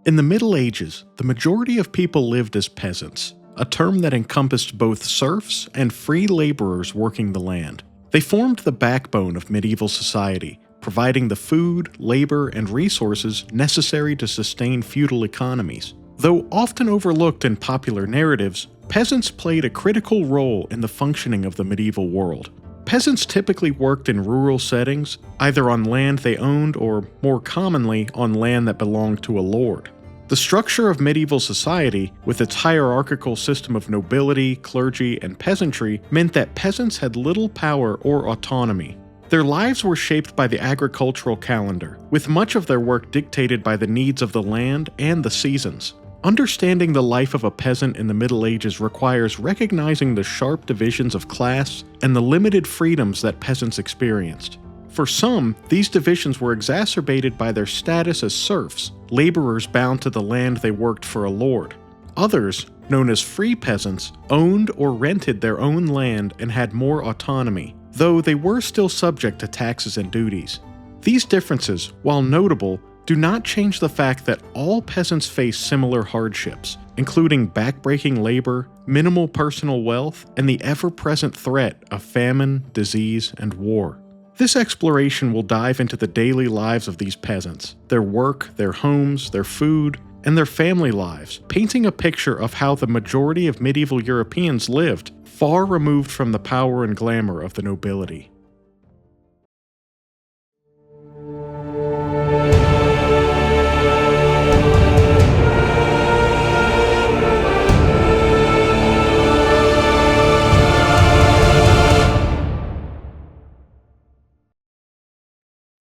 In the Middle Ages, the majority of people lived as peasants, a term that encompassed both serfs and free laborers working the land. They formed the backbone of medieval society, providing the food, labor, and resources necessary to sustain feudal economies. Though often overlooked in popular narratives, peasants played a critical role in the functioning of the medieval world. Peasants typically worked in rural settings, either on land they owned or, more commonly, on land that belonged to a lord. The structure of medieval society, with its hierarchical system of nobility, clergy, and peasantry, meant that peasants had little power or autonomy. Their lives were shaped by the agricultural calendar, with much of their work dictated by the needs of the land and the seasons. Understanding the life of a peasant in the Middle Ages requires recognizing the sharp divisions of class and the limited freedoms that peasants experienced. For some, these divisions were exacerbated by their status as serfs, laborers bound to the land they worked for a lord. Others, known as free peasants, owned or rented their own land and had more autonomy, though they were still subject to taxes and duties. These differences, while notable, do not change the fact that all peasants face similar hardships, including backbreaking labor, minimal personal wealth, and the ever-present threat of famine, disease, and war. This exploration will dive into the daily lives of these peasants, their work, their homes, their food, and their family lives, painting a picture of how the majority of medieval Europeans lived, far removed from the power and glamour of the nobility.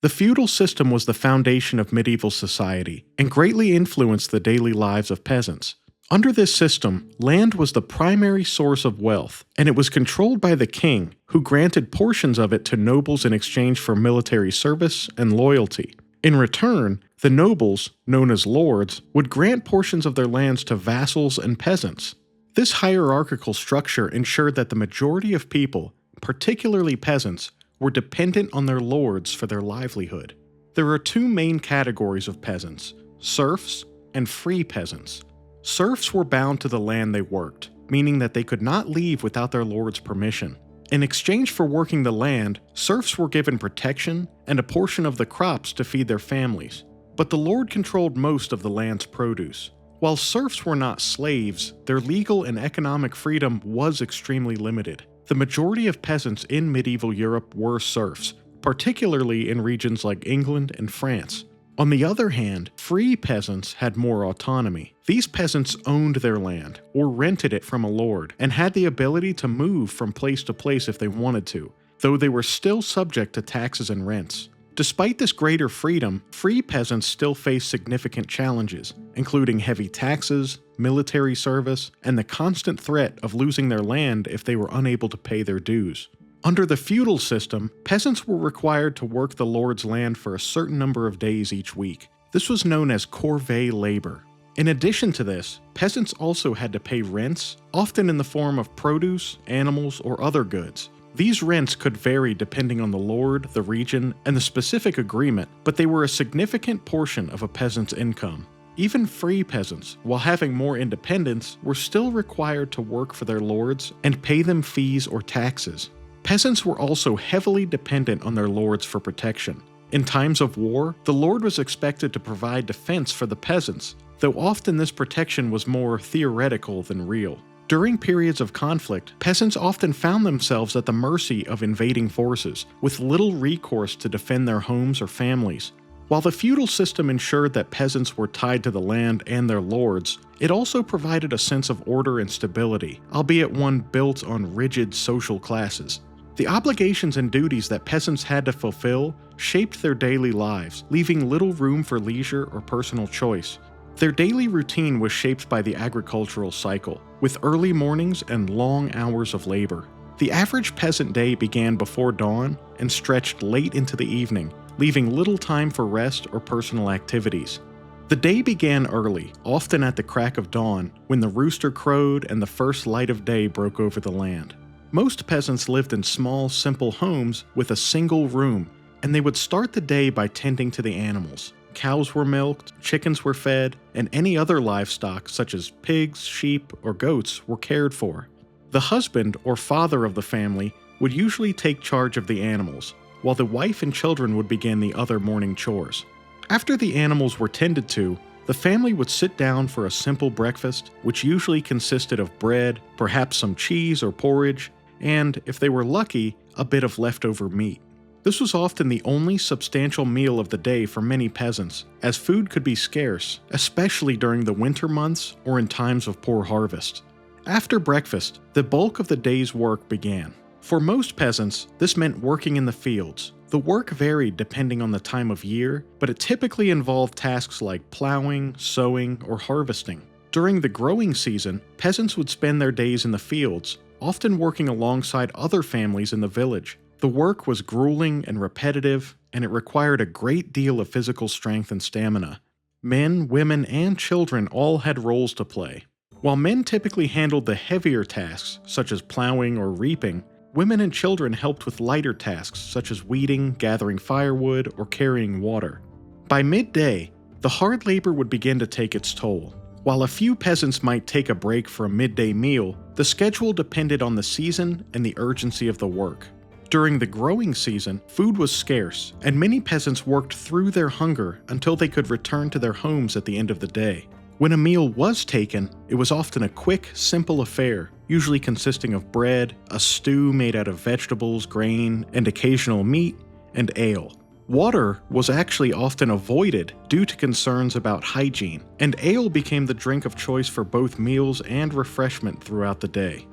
The feudal system was the foundation of medieval society and greatly influenced the daily lives of peasants. Under this system, land was the primary source of wealth, and it was controlled by the king, who granted portions of it to nobles in exchange for military service and loyalty. In return, the nobles, known as lords, would grant portions of their lands to vassals and peasants. This hierarchical structure ensured that the majority of people, particularly peasants, were dependent on their lords for their livelihood. There are two main categories of peasants: serfs and free peasants. Serfs were bound to the land they worked, meaning that they could not leave without their lord's permission. In exchange for working the land, serfs were given protection and a portion of the crops to feed their families. But the lord controlled most of the land's produce. While serfs were not slaves, their legal and economic freedom was extremely limited. The majority of peasants in medieval Europe were serfs, particularly in regions like England and France. On the other hand, free peasants had more autonomy. These peasants owned their land, or rented it from a lord, and had the ability to move from place to place if they wanted to, though they were still subject to taxes and rents. Despite this greater freedom, free peasants still faced significant challenges, including heavy taxes, military service, and the constant threat of losing their land if they were unable to pay their dues. Under the feudal system, peasants were required to work the lord's land for a certain number of days each week. This was known as corvée labor. In addition to this, peasants also had to pay rents, often in the form of produce, animals, or other goods. These rents could vary depending on the lord, the region, and the specific agreement, but they were a significant portion of a peasant's income. Even free peasants, while having more independence, were still required to work for their lords and pay them fees or taxes. Peasants were also heavily dependent on their lords for protection. In times of war, the lord was expected to provide defense for the peasants, though often this protection was more theoretical than real. During periods of conflict, peasants often found themselves at the mercy of invading forces, with little recourse to defend their homes or families. While the feudal system ensured that peasants were tied to the land and their lords, it also provided a sense of order and stability, albeit one built on rigid social classes. The obligations and duties that peasants had to fulfill shaped their daily lives, leaving little room for leisure or personal choice. Their daily routine was shaped by the agricultural cycle, with early mornings and long hours of labor. The average peasant day began before dawn and stretched late into the evening, leaving little time for rest or personal activities. The day began early, often at the crack of dawn, when the rooster crowed and the first light of day broke over the land. Most peasants lived in small, simple homes with a single room, and they would start the day by tending to the animals, cows were milked, chickens were fed, and any other livestock such as pigs, sheep, or goats were cared for. The husband or father of the family would usually take charge of the animals, while the wife and children would begin the other morning chores. After the animals were tended to, the family would sit down for a simple breakfast, which usually consisted of bread, perhaps some cheese or porridge, and, if they were lucky, a bit of leftover meat. This was often the only substantial meal of the day for many peasants, as food could be scarce, especially during the winter months or in times of poor harvest. After breakfast, the bulk of the day's work began. For most peasants, this meant working in the fields. The work varied depending on the time of year, but it typically involved tasks like plowing, sowing, or harvesting. During the growing season, peasants would spend their days in the fields, often working alongside other families in the village. The work was grueling and repetitive, and it required a great deal of physical strength and stamina. Men, women, and children all had roles to play. While men typically handled the heavier tasks, such as plowing or reaping, women and children helped with lighter tasks such as weeding, gathering firewood, or carrying water. By midday, the hard labor would begin to take its toll. While a few peasants might take a break for a midday meal, the schedule depended on the season and the urgency of the work. During the growing season, food was scarce, and many peasants worked through their hunger until they could return to their homes at the end of the day. When a meal was taken, it was often a quick, simple affair, usually consisting of bread, a stew made out of vegetables, grain, and occasional meat, and ale. Water was actually often avoided due to concerns about hygiene, and ale became the drink of choice for both meals and refreshment throughout the day.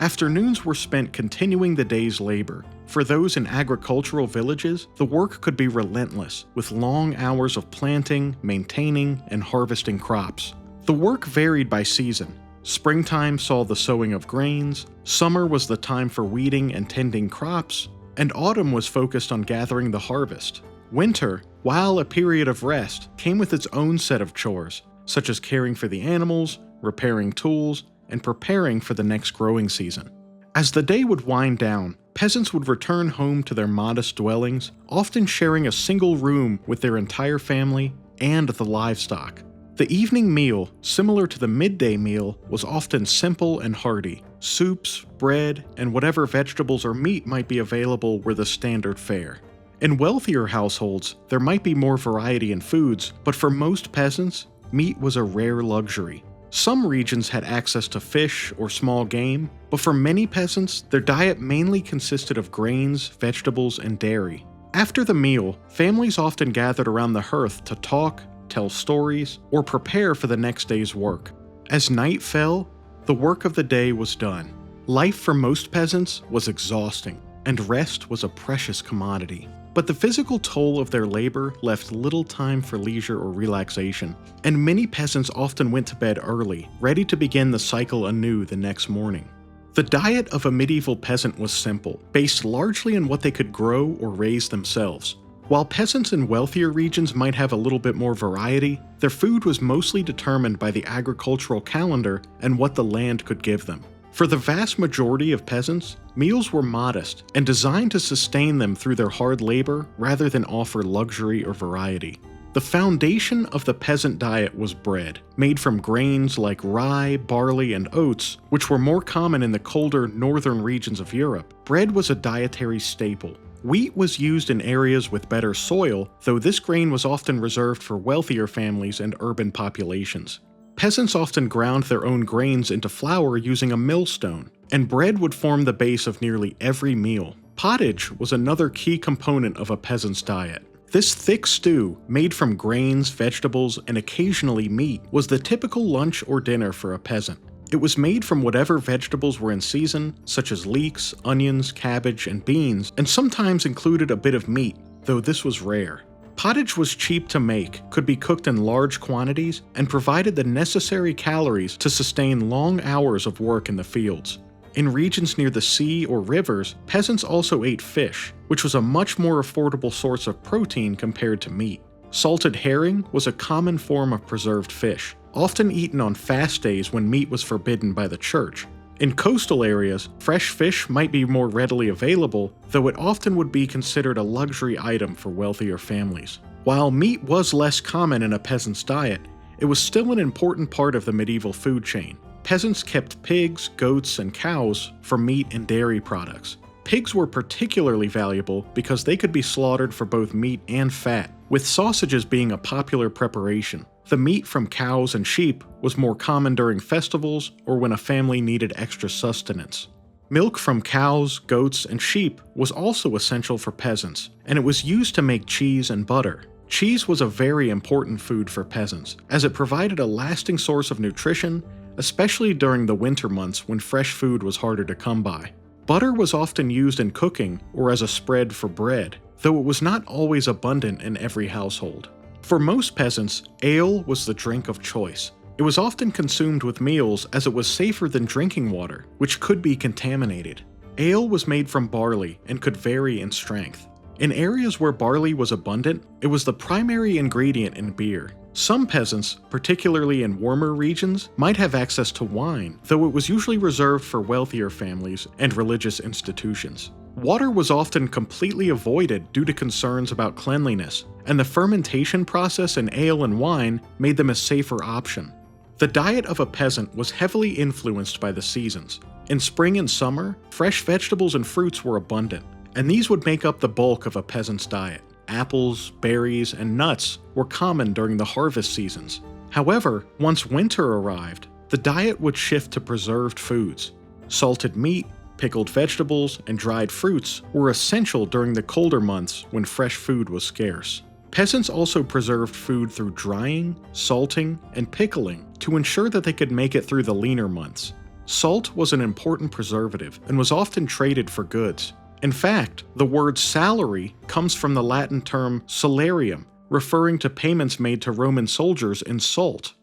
Afternoons were spent continuing the day's labor. For those in agricultural villages, the work could be relentless, with long hours of planting, maintaining, and harvesting crops. The work varied by season. Springtime saw the sowing of grains, summer was the time for weeding and tending crops, and autumn was focused on gathering the harvest. Winter, while a period of rest, came with its own set of chores, such as caring for the animals, repairing tools, and preparing for the next growing season. As the day would wind down, peasants would return home to their modest dwellings, often sharing a single room with their entire family and the livestock. The evening meal, similar to the midday meal, was often simple and hearty. Soups, bread, and whatever vegetables or meat might be available were the standard fare. In wealthier households, there might be more variety in foods, but for most peasants, meat was a rare luxury. Some regions had access to fish or small game, but for many peasants, their diet mainly consisted of grains, vegetables, and dairy. After the meal, families often gathered around the hearth to talk, tell stories, or prepare for the next day's work. As night fell, the work of the day was done. Life for most peasants was exhausting, and rest was a precious commodity. But the physical toll of their labor left little time for leisure or relaxation, and many peasants often went to bed early, ready to begin the cycle anew the next morning. The diet of a medieval peasant was simple, based largely on what they could grow or raise themselves. While peasants in wealthier regions might have a little bit more variety, their food was mostly determined by the agricultural calendar and what the land could give them. For the vast majority of peasants, meals were modest and designed to sustain them through their hard labor rather than offer luxury or variety. The foundation of the peasant diet was bread, made from grains like rye, barley, and oats, which were more common in the colder northern regions of Europe. Bread was a dietary staple. Wheat was used in areas with better soil, though this grain was often reserved for wealthier families and urban populations. Peasants often ground their own grains into flour using a millstone, and bread would form the base of nearly every meal. Pottage was another key component of a peasant's diet. This thick stew, made from grains, vegetables, and occasionally meat, was the typical lunch or dinner for a peasant. It was made from whatever vegetables were in season, such as leeks, onions, cabbage, and beans, and sometimes included a bit of meat, though this was rare. Pottage was cheap to make, could be cooked in large quantities, and provided the necessary calories to sustain long hours of work in the fields. In regions near the sea or rivers, peasants also ate fish, which was a much more affordable source of protein compared to meat. Salted herring was a common form of preserved fish, often eaten on fast days when meat was forbidden by the church. In coastal areas, fresh fish might be more readily available, though it often would be considered a luxury item for wealthier families. While meat was less common in a peasant's diet, it was still an important part of the medieval food chain. Peasants kept pigs, goats, and cows for meat and dairy products. Pigs were particularly valuable because they could be slaughtered for both meat and fat, with sausages being a popular preparation. The meat from cows and sheep was more common during festivals or when a family needed extra sustenance. Milk from cows, goats, and sheep was also essential for peasants, and it was used to make cheese and butter. Cheese was a very important food for peasants, as it provided a lasting source of nutrition, especially during the winter months when fresh food was harder to come by. Butter was often used in cooking or as a spread for bread, though it was not always abundant in every household. For most peasants, ale was the drink of choice. It was often consumed with meals as it was safer than drinking water, which could be contaminated. Ale was made from barley and could vary in strength. In areas where barley was abundant, it was the primary ingredient in beer. Some peasants, particularly in warmer regions, might have access to wine, though it was usually reserved for wealthier families and religious institutions. Water was often completely avoided due to concerns about cleanliness, and the fermentation process in ale and wine made them a safer option. The diet of a peasant was heavily influenced by the seasons. In spring and summer, fresh vegetables and fruits were abundant, and these would make up the bulk of a peasant's diet. Apples, berries, and nuts were common during the harvest seasons. However, once winter arrived, the diet would shift to preserved foods. Salted meat, pickled vegetables, and dried fruits were essential during the colder months when fresh food was scarce. Peasants also preserved food through drying, salting, and pickling to ensure that they could make it through the leaner months. Salt was an important preservative and was often traded for goods. In fact, the word salary comes from the Latin term salarium, referring to payments made to Roman soldiers in salt.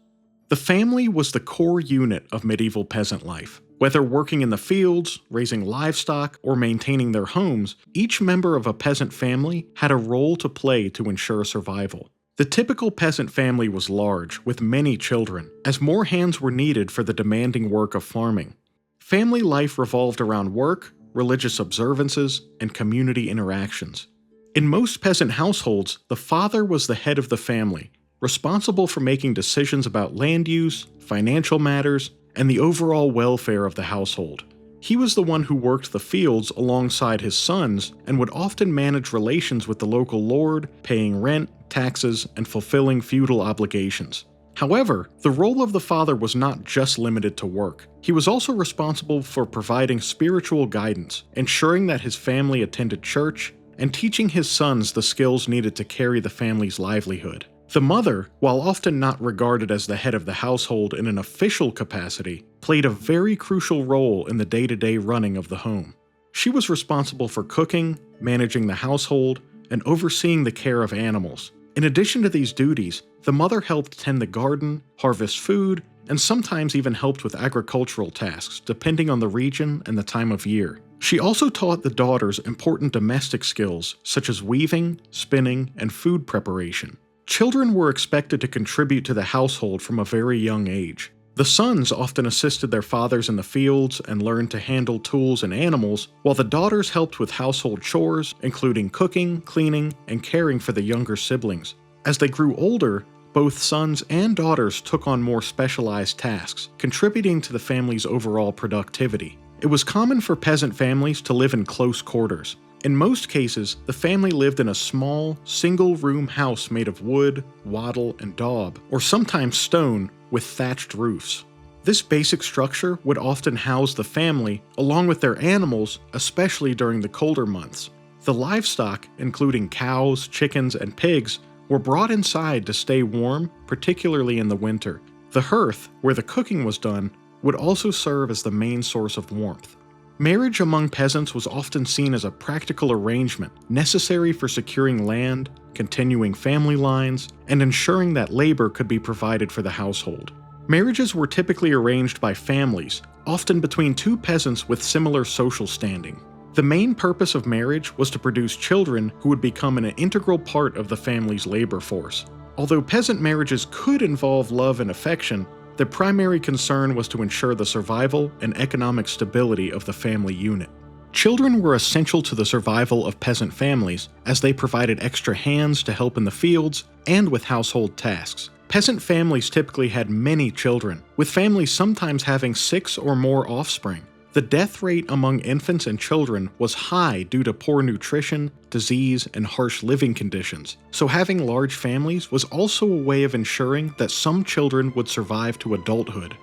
The family was the core unit of medieval peasant life. Whether working in the fields, raising livestock, or maintaining their homes, each member of a peasant family had a role to play to ensure survival. The typical peasant family was large, with many children, as more hands were needed for the demanding work of farming. Family life revolved around work, religious observances, and community interactions. In most peasant households, the father was the head of the family, responsible for making decisions about land use, financial matters, and the overall welfare of the household. He was the one who worked the fields alongside his sons and would often manage relations with the local lord, paying rent, taxes, and fulfilling feudal obligations. However, the role of the father was not just limited to work. He was also responsible for providing spiritual guidance, ensuring that his family attended church, and teaching his sons the skills needed to carry the family's livelihood. The mother, while often not regarded as the head of the household in an official capacity, played a very crucial role in the day-to-day running of the home. She was responsible for cooking, managing the household, and overseeing the care of animals. In addition to these duties, the mother helped tend the garden, harvest food, and sometimes even helped with agricultural tasks, depending on the region and the time of year. She also taught the daughters important domestic skills, such as weaving, spinning, and food preparation. Children were expected to contribute to the household from a very young age. The sons often assisted their fathers in the fields and learned to handle tools and animals, while the daughters helped with household chores, including cooking, cleaning, and caring for the younger siblings. As they grew older, both sons and daughters took on more specialized tasks, contributing to the family's overall productivity. It was common for peasant families to live in close quarters. In most cases, the family lived in a small, single-room house made of wood, wattle, and daub, or sometimes stone, with thatched roofs. This basic structure would often house the family, along with their animals, especially during the colder months. The livestock, including cows, chickens, and pigs, were brought inside to stay warm, particularly in the winter. The hearth, where the cooking was done, would also serve as the main source of warmth. Marriage among peasants was often seen as a practical arrangement necessary for securing land, continuing family lines, and ensuring that labor could be provided for the household. Marriages were typically arranged by families, often between two peasants with similar social standing. The main purpose of marriage was to produce children who would become an integral part of the family's labor force. Although peasant marriages could involve love and affection, Their primary concern was to ensure the survival and economic stability of the family unit. Children were essential to the survival of peasant families, as they provided extra hands to help in the fields and with household tasks. Peasant families typically had many children, with families sometimes having 6 or more offspring. The death rate among infants and children was high due to poor nutrition, disease, and harsh living conditions, so having large families was also a way of ensuring that some children would survive to adulthood.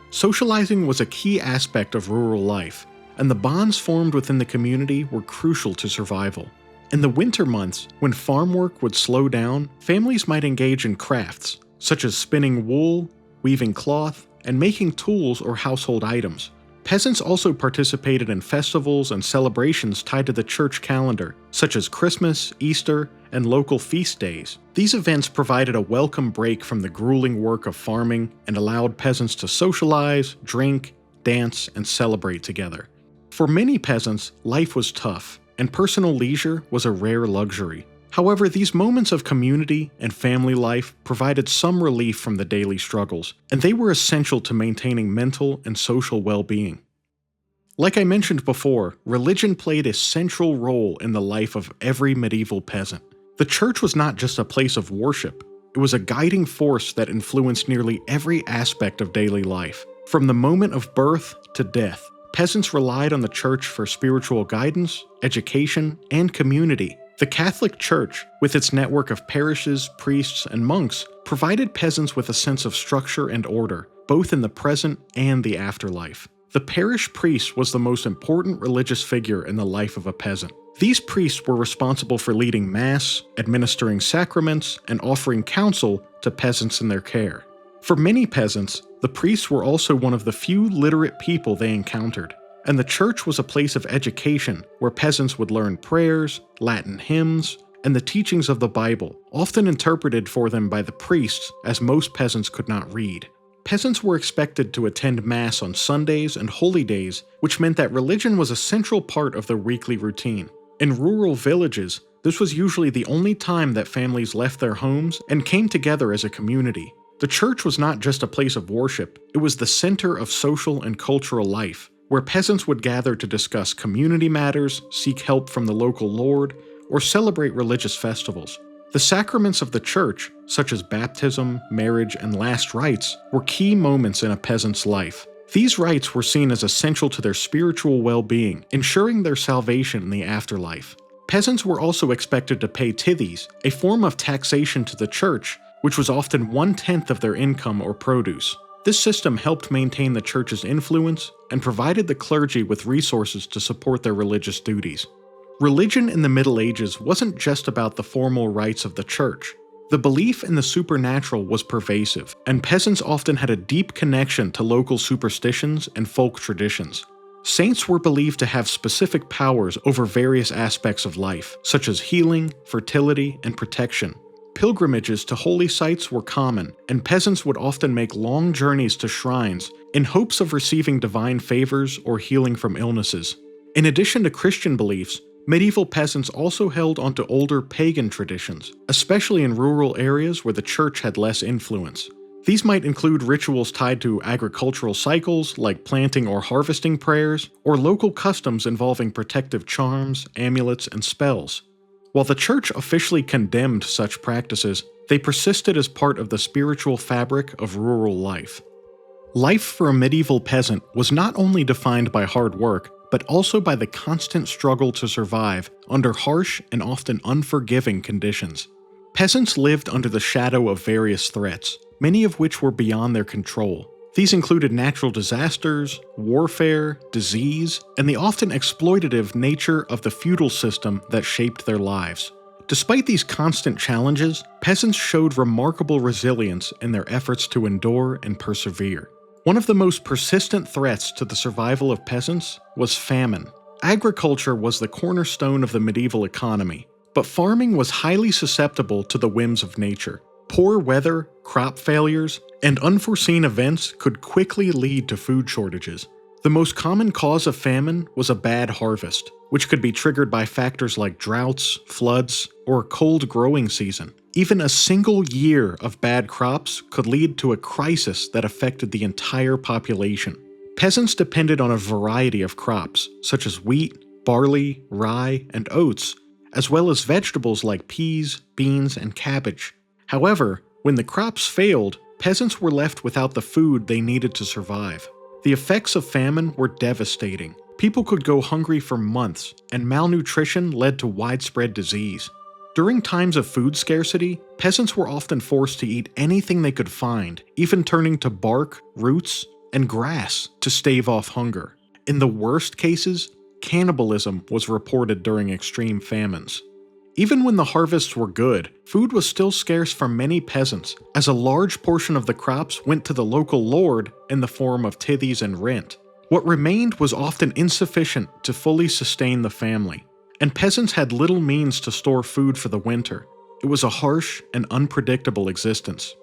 Socializing was a key aspect of rural life, and the bonds formed within the community were crucial to survival. In the winter months, when farm work would slow down, families might engage in crafts, such as spinning wool, weaving cloth, and making tools or household items. Peasants also participated in festivals and celebrations tied to the church calendar, such as Christmas, Easter, and local feast days. These events provided a welcome break from the grueling work of farming and allowed peasants to socialize, drink, dance, and celebrate together. For many peasants, life was tough, and personal leisure was a rare luxury. However, these moments of community and family life provided some relief from the daily struggles, and they were essential to maintaining mental and social well-being. Like I mentioned before, religion played a central role in the life of every medieval peasant. The church was not just a place of worship, it was a guiding force that influenced nearly every aspect of daily life. From the moment of birth to death, peasants relied on the church for spiritual guidance, education, and community. The Catholic Church, with its network of parishes, priests, and monks, provided peasants with a sense of structure and order, both in the present and the afterlife. The parish priest was the most important religious figure in the life of a peasant. These priests were responsible for leading Mass, administering sacraments, and offering counsel to peasants in their care. For many peasants, the priests were also one of the few literate people they encountered, and the church was a place of education where peasants would learn prayers, Latin hymns, and the teachings of the Bible, often interpreted for them by the priests as most peasants could not read. Peasants were expected to attend Mass on Sundays and holy days, which meant that religion was a central part of their weekly routine. In rural villages, this was usually the only time that families left their homes and came together as a community. The church was not just a place of worship, it was the center of social and cultural life, where peasants would gather to discuss community matters, seek help from the local lord, or celebrate religious festivals. The sacraments of the church, such as baptism, marriage, and last rites, were key moments in a peasant's life. These rites were seen as essential to their spiritual well-being, ensuring their salvation in the afterlife. Peasants were also expected to pay tithes, a form of taxation to the church, which was often 1/10 of their income or produce. This system helped maintain the church's influence and provided the clergy with resources to support their religious duties. Religion in the Middle Ages wasn't just about the formal rites of the church. The belief in the supernatural was pervasive, and peasants often had a deep connection to local superstitions and folk traditions. Saints were believed to have specific powers over various aspects of life, such as healing, fertility, and protection. Pilgrimages to holy sites were common, and peasants would often make long journeys to shrines in hopes of receiving divine favors or healing from illnesses. In addition to Christian beliefs, medieval peasants also held onto older pagan traditions, especially in rural areas where the church had less influence. These might include rituals tied to agricultural cycles like planting or harvesting prayers, or local customs involving protective charms, amulets, and spells. While the church officially condemned such practices, they persisted as part of the spiritual fabric of rural life. Life for a medieval peasant was not only defined by hard work, but also by the constant struggle to survive under harsh and often unforgiving conditions. Peasants lived under the shadow of various threats, many of which were beyond their control. These included natural disasters, warfare, disease, and the often exploitative nature of the feudal system that shaped their lives. Despite these constant challenges, peasants showed remarkable resilience in their efforts to endure and persevere. One of the most persistent threats to the survival of peasants was famine. Agriculture was the cornerstone of the medieval economy, but farming was highly susceptible to the whims of nature. Poor weather, crop failures, and unforeseen events could quickly lead to food shortages. The most common cause of famine was a bad harvest, which could be triggered by factors like droughts, floods, or a cold growing season. Even a single year of bad crops could lead to a crisis that affected the entire population. Peasants depended on a variety of crops, such as wheat, barley, rye, and oats, as well as vegetables like peas, beans, and cabbage. However, when the crops failed, peasants were left without the food they needed to survive. The effects of famine were devastating. People could go hungry for months, and malnutrition led to widespread disease. During times of food scarcity, peasants were often forced to eat anything they could find, even turning to bark, roots, and grass to stave off hunger. In the worst cases, cannibalism was reported during extreme famines. Even when the harvests were good, food was still scarce for many peasants, as a large portion of the crops went to the local lord in the form of tithes and rent. What remained was often insufficient to fully sustain the family, and peasants had little means to store food for the winter. It was a harsh and unpredictable existence.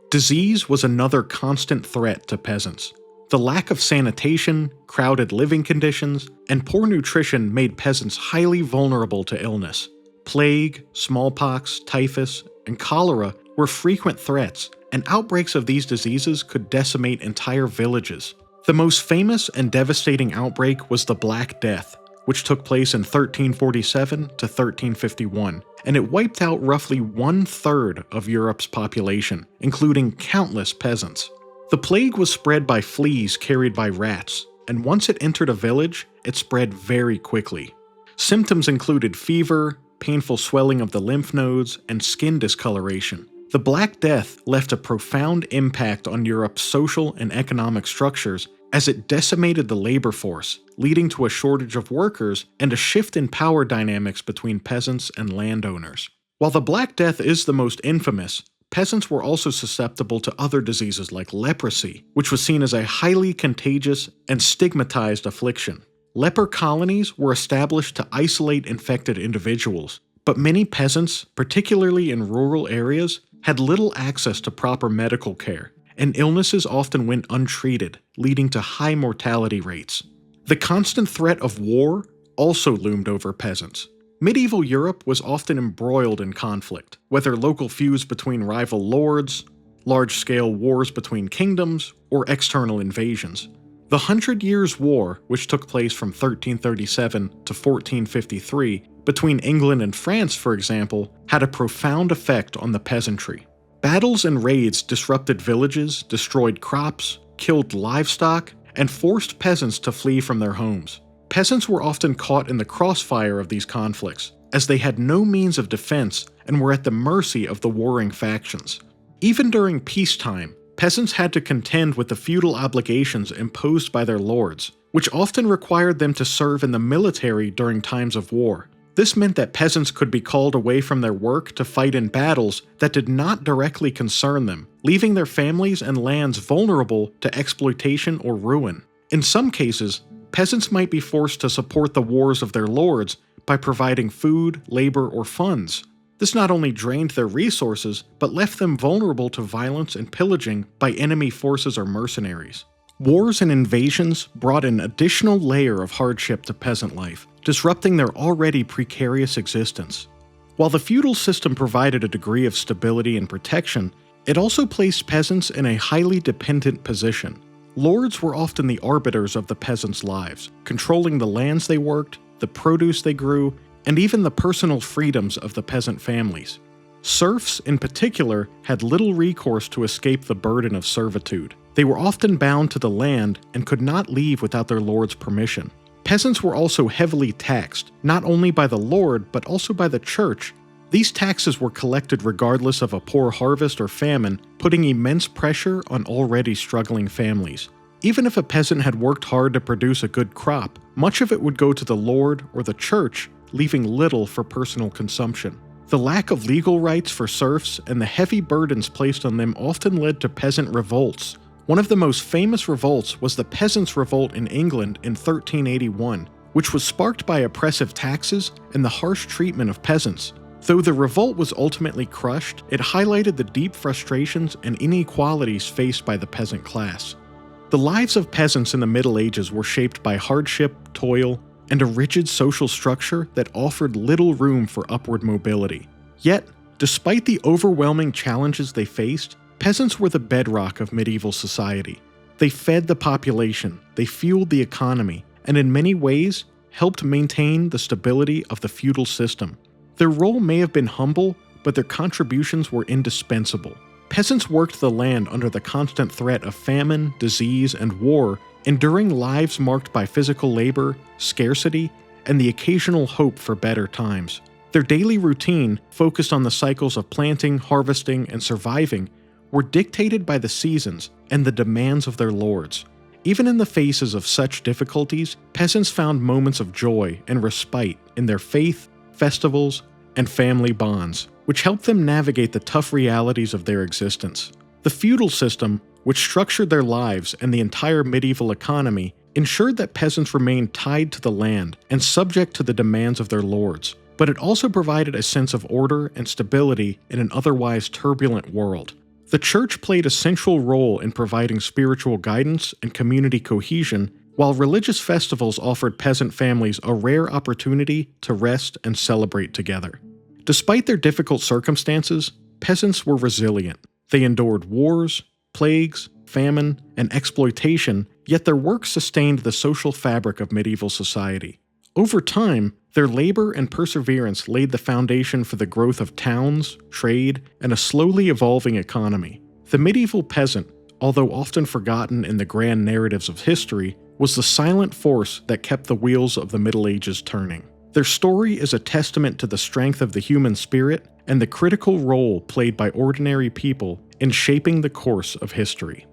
Disease was another constant threat to peasants. The lack of sanitation, crowded living conditions, and poor nutrition made peasants highly vulnerable to illness. Plague, smallpox, typhus, and cholera were frequent threats, and outbreaks of these diseases could decimate entire villages. The most famous and devastating outbreak was the Black Death, which took place in 1347 to 1351, and it wiped out roughly 1/3 of Europe's population, including countless peasants. The plague was spread by fleas carried by rats, and once it entered a village, it spread very quickly. Symptoms included fever, painful swelling of the lymph nodes, and skin discoloration. The Black Death left a profound impact on Europe's social and economic structures as it decimated the labor force, leading to a shortage of workers and a shift in power dynamics between peasants and landowners. While the Black Death is the most infamous, peasants were also susceptible to other diseases like leprosy, which was seen as a highly contagious and stigmatized affliction. Leper colonies were established to isolate infected individuals, but many peasants, particularly in rural areas, had little access to proper medical care, and illnesses often went untreated, leading to high mortality rates. The constant threat of war also loomed over peasants. Medieval Europe was often embroiled in conflict, whether local feuds between rival lords, large-scale wars between kingdoms, or external invasions. The 100 Years' War, which took place from 1337 to 1453, between England and France, for example, had a profound effect on the peasantry. Battles and raids disrupted villages, destroyed crops, killed livestock, and forced peasants to flee from their homes. Peasants were often caught in the crossfire of these conflicts, as they had no means of defense and were at the mercy of the warring factions. Even during peacetime, peasants had to contend with the feudal obligations imposed by their lords, which often required them to serve in the military during times of war. This meant that peasants could be called away from their work to fight in battles that did not directly concern them, leaving their families and lands vulnerable to exploitation or ruin. In some cases, peasants might be forced to support the wars of their lords by providing food, labor, or funds. This not only drained their resources, but left them vulnerable to violence and pillaging by enemy forces or mercenaries. Wars and invasions brought an additional layer of hardship to peasant life, disrupting their already precarious existence. While the feudal system provided a degree of stability and protection, it also placed peasants in a highly dependent position. Lords were often the arbiters of the peasants' lives, controlling the lands they worked, the produce they grew, and even the personal freedoms of the peasant families. Serfs, in particular, had little recourse to escape the burden of servitude. They were often bound to the land and could not leave without their lord's permission. Peasants were also heavily taxed, not only by the lord but also by the church. These taxes were collected regardless of a poor harvest or famine, putting immense pressure on already struggling families. Even if a peasant had worked hard to produce a good crop, much of it would go to the lord or the church, leaving little for personal consumption. The lack of legal rights for serfs and the heavy burdens placed on them often led to peasant revolts. One of the most famous revolts was the Peasants' Revolt in England in 1381, which was sparked by oppressive taxes and the harsh treatment of peasants. Though the revolt was ultimately crushed, it highlighted the deep frustrations and inequalities faced by the peasant class. The lives of peasants in the Middle Ages were shaped by hardship, toil, and a rigid social structure that offered little room for upward mobility. Yet, Despite the overwhelming challenges they faced, peasants were the bedrock of medieval society. They fed the population, they fueled the economy, and in many ways helped maintain the stability of the feudal system. Their role may have been humble, but their contributions were indispensable. Peasants worked the land under the constant threat of famine, disease, and war, enduring lives marked by physical labor, scarcity, and the occasional hope for better times. Their daily routine, focused on the cycles of planting, harvesting, and surviving, were dictated by the seasons and the demands of their lords. Even in the faces of such difficulties, peasants found moments of joy and respite in their faith, festivals, and family bonds, which helped them navigate the tough realities of their existence. The feudal system, which structured their lives and the entire medieval economy, ensured that peasants remained tied to the land and subject to the demands of their lords, but it also provided a sense of order and stability in an otherwise turbulent world. The church played a central role in providing spiritual guidance and community cohesion, while religious festivals offered peasant families a rare opportunity to rest and celebrate together. Despite their difficult circumstances, peasants were resilient. They endured wars, plagues, famine, and exploitation, yet their work sustained the social fabric of medieval society. Over time, their labor and perseverance laid the foundation for the growth of towns, trade, and a slowly evolving economy. The medieval peasant, although often forgotten in the grand narratives of history, was the silent force that kept the wheels of the Middle Ages turning. Their story is a testament to the strength of the human spirit and the critical role played by ordinary people in shaping the course of history.